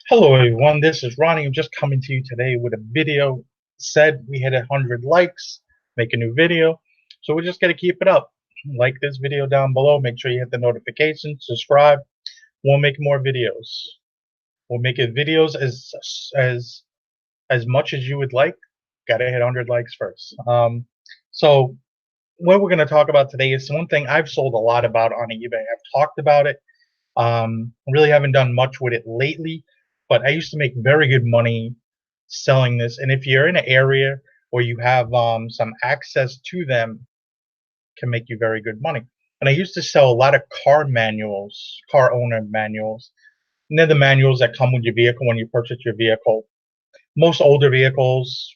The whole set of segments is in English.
Hello everyone, this is Ronnie. I'm just coming to you today with a video. Said we hit 100 likes, make a new video. So we're just gonna keep it up. Like this video down below, make sure you hit the notification, subscribe. We'll make more videos. We'll make it videos as as much as you would like. Gotta hit 100 likes first. So what we're gonna talk about today is one thing I've sold a lot about on eBay. I've talked about it. Really haven't done much with it lately, but I used to make very good money selling this. And if you're in an area where you have some access to them, can make you very good money. And I used to sell a lot of car manuals, car owner manuals. And they're the manuals that come with your vehicle when you purchase your vehicle. Most older vehicles,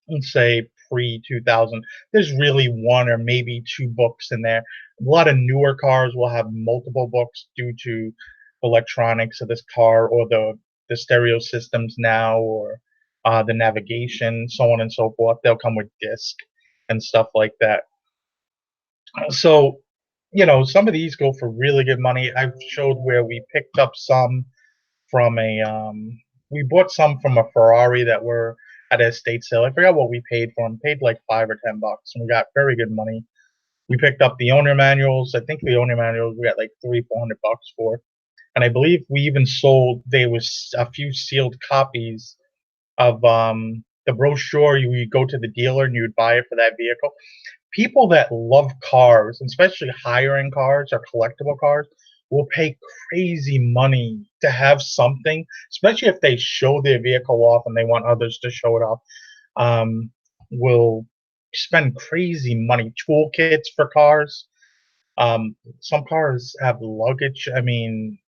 let's say pre 2000, there's really one or maybe two books in there. A lot of newer cars will have multiple books due to electronics of this car or the stereo systems now or the navigation, so on and so forth. They'll come with disc and stuff like that. So, some of these go for really good money. I've showed where we picked up some from we bought some from a Ferrari that were at a estate sale. I forgot what we paid for them. Paid like $5 or $10, and we got very good money. We picked up the owner manuals. I think the owner manuals we got like 300-400 bucks for, and I believe we even sold. There was a few sealed copies of the brochure. You would go to the dealer and you would buy it for that vehicle. People that love cars, especially higher end cars or collectible cars, will pay crazy money to have something, especially if they show their vehicle off and they want others to show it off. Um, will spend crazy money. Toolkits for cars. Some cars have luggage. I mean,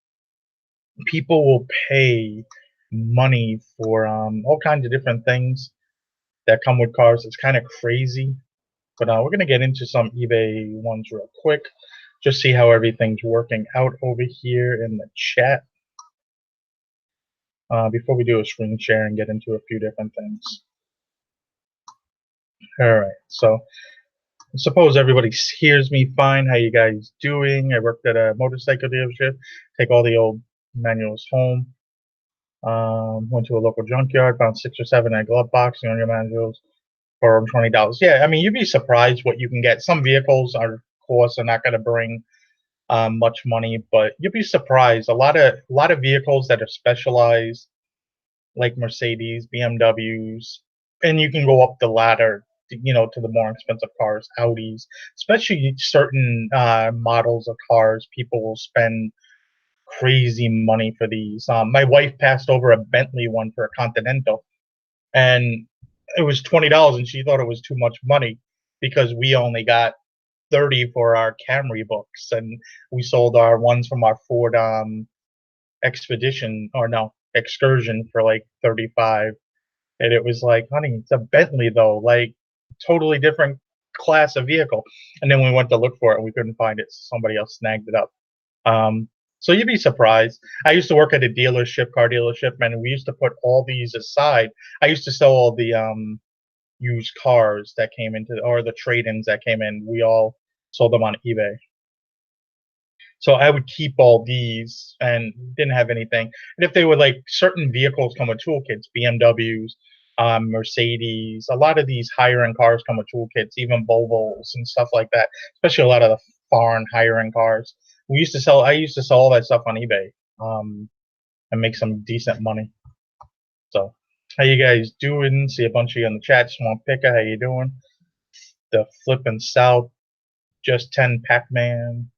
people will pay money for all kinds of different things that come with cars. It's kind of crazy. But we're going to get into some eBay ones real quick. Just see how everything's working out over here in the chat. Before we do a screen share and get into a few different things. Alright, so suppose everybody hears me fine. How you guys doing? I worked at a motorcycle dealership. Take all the old manuals home. Went to a local junkyard, found 6 or 7 in a glove box, on your manuals for $20. Yeah, I mean, you'd be surprised what you can get. Some vehicles are, of course, are not going to bring much money, but you'd be surprised. A lot of vehicles that are specialized, like Mercedes, BMWs, and you can go up the ladder, to the more expensive cars, Audis, especially certain models of cars. People will spend crazy money for these. My wife passed over a Bentley one for a Continental, and it was $20, and she thought it was too much money because we only got 30 for our Camry books, and we sold our ones from our Ford Expedition, or no, Excursion, for like 35. And it was like, honey, it's a Bentley though, like totally different class of vehicle. And then we went to look for it and we couldn't find it, so somebody else snagged it up. So you'd be surprised. I used to work at a dealership, car dealership, and we used to put all these aside. I used to sell all the used cars that came into, or the trade-ins that came in. We all sold them on eBay. So I would keep all these and didn't have anything. And if they were like certain vehicles come with toolkits, BMWs, Mercedes, a lot of these higher end cars come with toolkits, even Volvos and stuff like that, especially a lot of the foreign higher end cars. I used to sell all that stuff on eBay, and make some decent money. So how you guys doing? See a bunch of you in the chat. Swamp Picker, how you doing? The Flippin' South, Just 10 Pac-Man.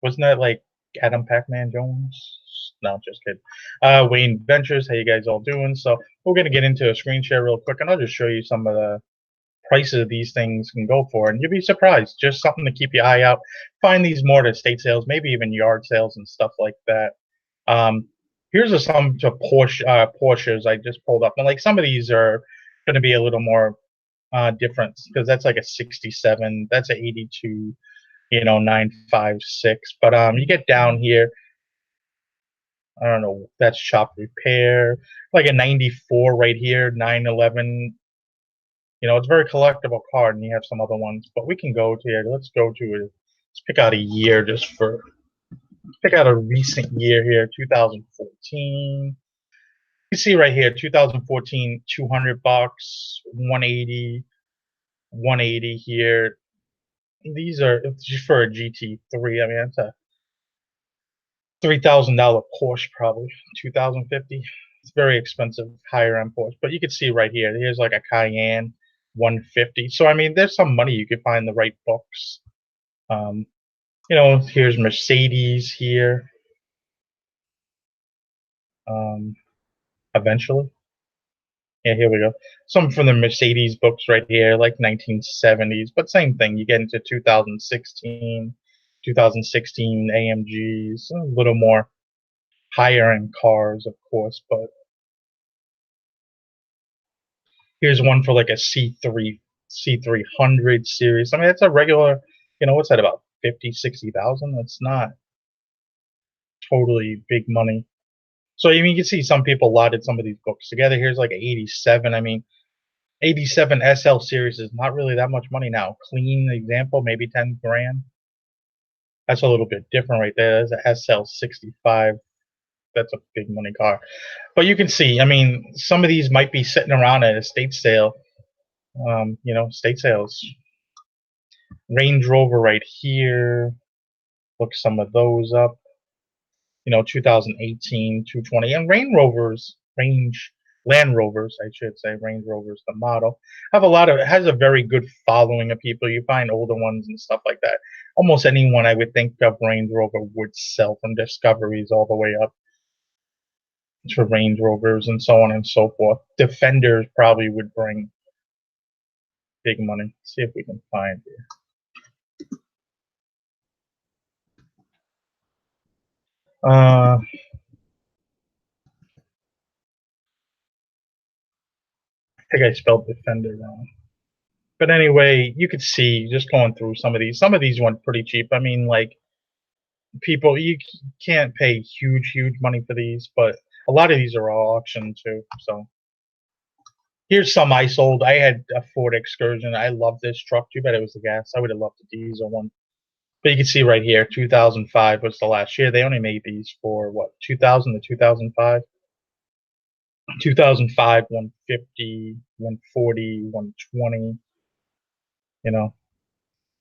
Wasn't that like Adam Pac-Man Jones? No, just kidding. Wayne Ventures, how you guys all doing? So we're gonna get into a screen share real quick, and I'll just show you some of the prices these things can go for, and you'll be surprised. Just something to keep your eye out. Find these more at estate sales, maybe even yard sales and stuff like that. Here's some to Porsches I just pulled up, and like some of these are going to be a little more different because that's like a 67, that's a 82. 956. But you get down here, I don't know, that's shop repair, like a 94 right here, 911. It's a very collectible card, and you have some other ones. But we can go to here. Let's go to it. Let's pick out a year just for Pick out a recent year here, 2014. You see right here, 2014, 200 bucks, 180, 180 here. These are just for a GT3. I mean, that's a $3,000 Porsche, probably 2050. It's very expensive, higher end Porsche. But you can see right here, here's like a Cayenne 150. So I mean, there's some money you could find the right books. You know, here's Mercedes here. Eventually. Yeah, here we go. Some from the Mercedes books right here, like 1970s, but same thing. You get into 2016, 2016 AMGs, a little more higher end cars, of course, but here's one for like a C300 series. I mean, it's a regular, you know, what's that about 50, 60,000? That's not totally big money. So I mean, you can see some people lotted some of these books together. Here's like an 87. I mean, 87 SL series is not really that much money now. Clean example, maybe 10 grand. That's a little bit different right there. There's a SL 65. That's a big money car. But you can see, I mean, some of these might be sitting around at a estate sale. You know, estate sales. Range Rover right here. Look some of those up. You know, 2018, 220. And Land Rovers, I should say, Range Rovers, the model, have a lot of, it has a very good following of people. You find older ones and stuff like that. Almost anyone I would think of Range Rover would sell, from Discoveries all the way up to Range Rovers and so on and so forth. Defenders probably would bring big money. Let's see if we can find it. I think I spelled Defender wrong. But anyway, you could see just going through some of these. Some of these went pretty cheap. I mean, like, people, you can't pay huge money for these, but a lot of these are all auction too. So here's some I sold. I had a Ford Excursion. I love this truck. Too bad it was the gas. I would have loved the diesel one. But you can see right here, 2005 was the last year. They only made these for what, 2000 to 2005. 2005, 150, 140, 120. You know,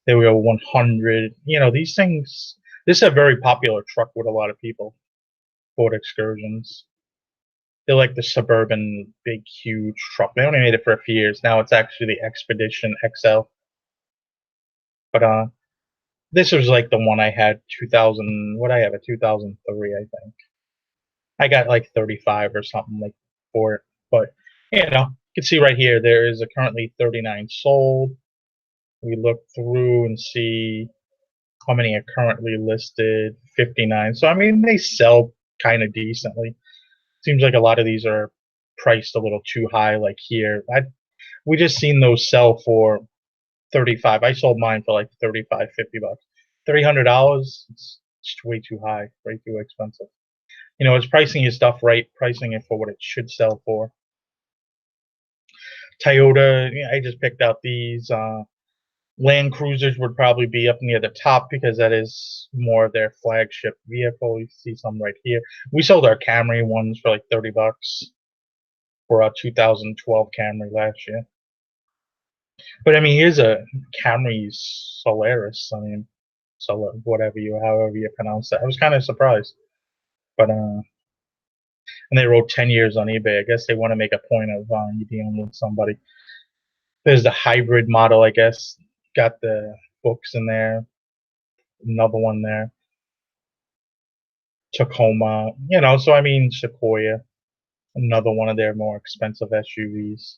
they were 100. You know, these things. This is a very popular truck with a lot of people. Ford Excursions. They're like the suburban, big, huge truck. They only made it for a few years. Now it's actually the Expedition XL. But this was like the one I had 2000. What I have, a 2003, I think. I got like 35 or something like for it. But you know, you can see right here there is a currently 39 sold. We look through and see how many are currently listed. 59. So I mean, they sell kind of decently. Seems like a lot of these are priced a little too high. Like here, we just seen those sell for 35. I sold mine for like 35, 50 bucks. $300. It's just way too high, way too expensive. You know, it's pricing your stuff right, pricing it for what it should sell for. Toyota, I just picked out these. Land Cruisers would probably be up near the top because that is more of their flagship vehicle. You see some right here. We sold our Camry ones for like 30 bucks for our 2012 Camry last year. But I mean, here's a Camry Solaris. I mean, whatever however you pronounce that. I was kind of surprised, but and they wrote 10 years on eBay. I guess they want to make a point of you dealing with somebody. There's the hybrid model, I guess. Got the books in there. Another one there. Tacoma, you know. So I mean, Sequoia, another one of their more expensive SUVs.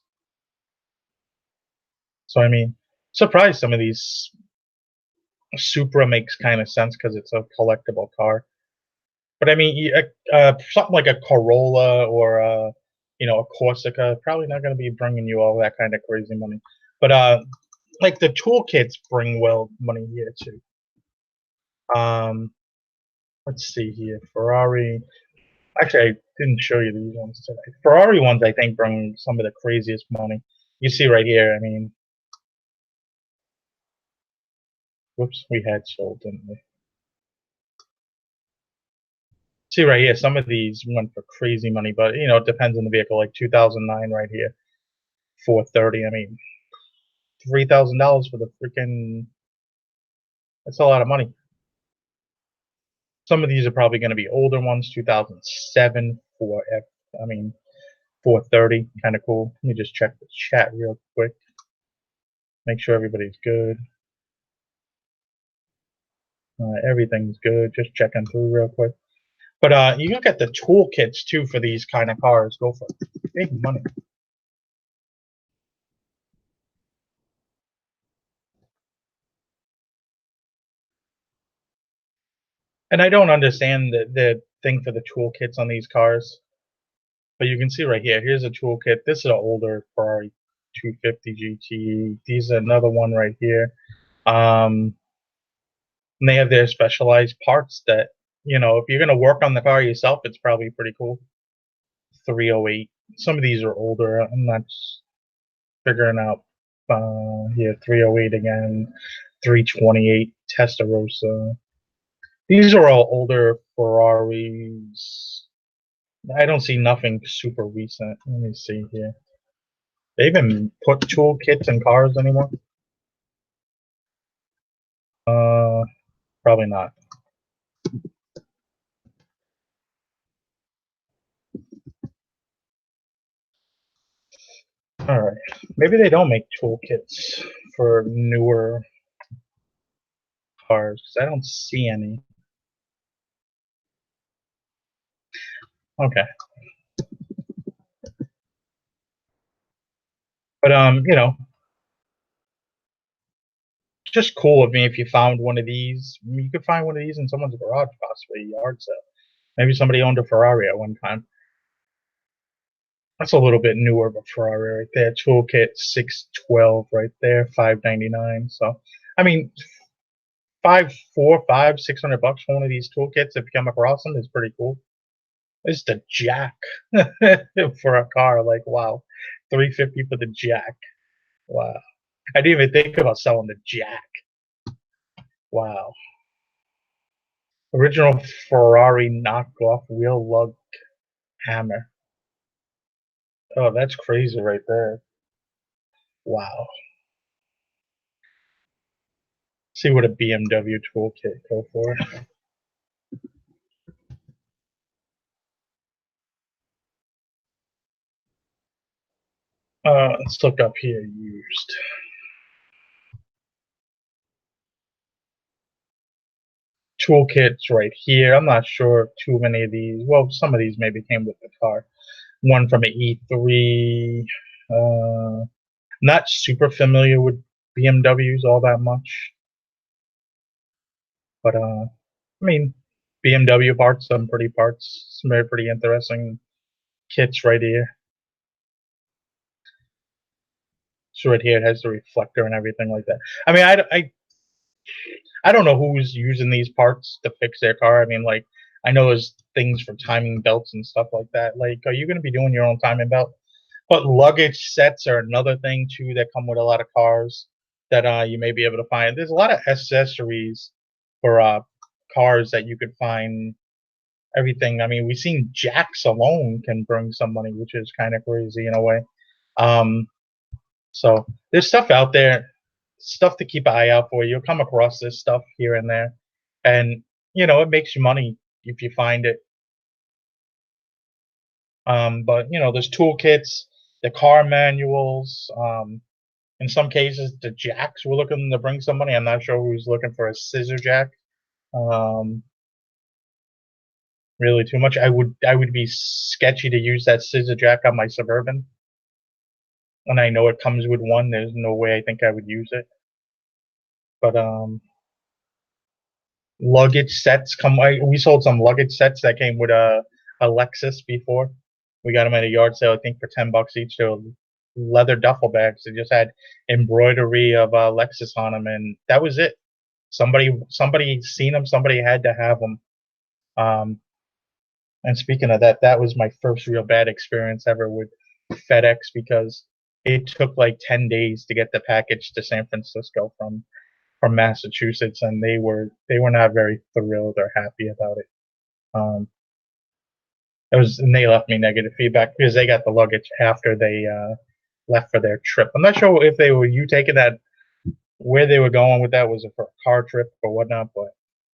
So I mean, surprised some of these. Supra makes kind of sense because it's a collectible car. But I mean, something like a Corolla or you know, a Corsica, probably not going to be bringing you all that kind of crazy money. But like the toolkits bring well money here too. Let's see here, Ferrari. Actually, I didn't show you these ones today. Ferrari ones, I think, bring some of the craziest money. You see right here. I mean, whoops, we had sold, didn't we? See right here, some of these went for crazy money, but you know, it depends on the vehicle. Like 2009 right here, 430. I mean, $3,000 for the freaking. That's a lot of money. Some of these are probably going to be older ones. 2007 for F. I mean, 430, kind of cool. Let me just check the chat real quick. Make sure everybody's good. Everything's good. Just checking through real quick. But you look at the toolkits too for these kind of cars. Go for big money. And I don't understand the thing for the toolkits on these cars. But you can see right here. Here's a toolkit. This is an older Ferrari 250 GT. These are another one right here. And they have their specialized parts that, you know, if you're going to work on the car yourself, it's probably pretty cool. 308. Some of these are older. I'm not figuring out. Here, 308 again. 328 Testarossa. These are all older Ferraris. I don't see nothing super recent. Let me see here. They even put toolkits in cars anymore? Probably not. All right. Maybe they don't make toolkits for newer cars. I don't see any. Okay. But you know, just cool of me if you found one of these. You could find one of these in someone's garage, possibly a yard sale. Maybe somebody owned a Ferrari at one time. That's a little bit newer of a Ferrari right there. Toolkit 612 right there, $599. So, I mean, $600 for one of these toolkits if you come across them is pretty cool. It's the jack for a car. Like, wow, $350 for the jack. Wow, I didn't even think about selling the jack. Wow, original Ferrari knockoff wheel lug hammer. Oh, that's crazy right there. Wow. See what a BMW toolkit go for. Let's look up here. Used toolkits right here. I'm not sure too many of these. Well, some of these maybe came with the car. One from an E3. Not super familiar with BMWs all that much, but I mean, BMW parts, some pretty parts, some very pretty interesting kits right here. So right here it has the reflector and everything like that. I mean, I don't know who's using these parts to fix their car. I mean, like, I know there's things for timing belts and stuff like that. Like, are you going to be doing your own timing belt? But luggage sets are another thing too that come with a lot of cars that you may be able to find. There's a lot of accessories for cars that you could find. Everything. I mean, we've seen jacks alone can bring some money, which is kind of crazy in a way. Um, so there's stuff out there, stuff to keep an eye out for. You'll come across this stuff here and there, and you know it makes you money if you find it. But you know, there's toolkits, the car manuals. In some cases, the jacks were looking to bring some money. I'm not sure who's looking for a scissor jack. Um, really too much. I would be sketchy to use that scissor jack on my Suburban, and I know it comes with one. There's no way I think I would use it. But luggage sets come. We sold some luggage sets that came with a Lexus before. We got them at a yard sale, I think, for $10 each. They were leather duffel bags. They just had embroidery of Lexus on them, and that was it. Somebody seen them. Somebody had to have them. And speaking of that, that was my first real bad experience ever with FedEx because it took like 10 days to get the package to San Francisco from Massachusetts, and they were not very thrilled or happy about it. And they left me negative feedback because they got the luggage after they left for their trip. I'm not sure if they were you taking that, where they were going with that. Was it for a car trip or whatnot? But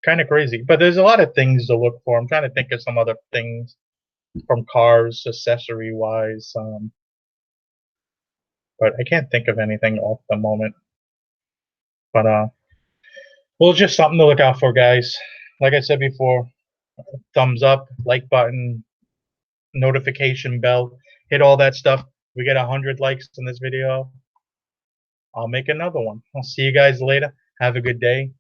kind of crazy. But there's a lot of things to look for. I'm trying to think of some other things from cars, accessory wise. But I can't think of anything off the moment. But well, just something to look out for, guys. Like I said before, thumbs up, like button, notification bell, hit all that stuff. We get 100 likes in this video, I'll make another one. I'll see you guys later. Have a good day.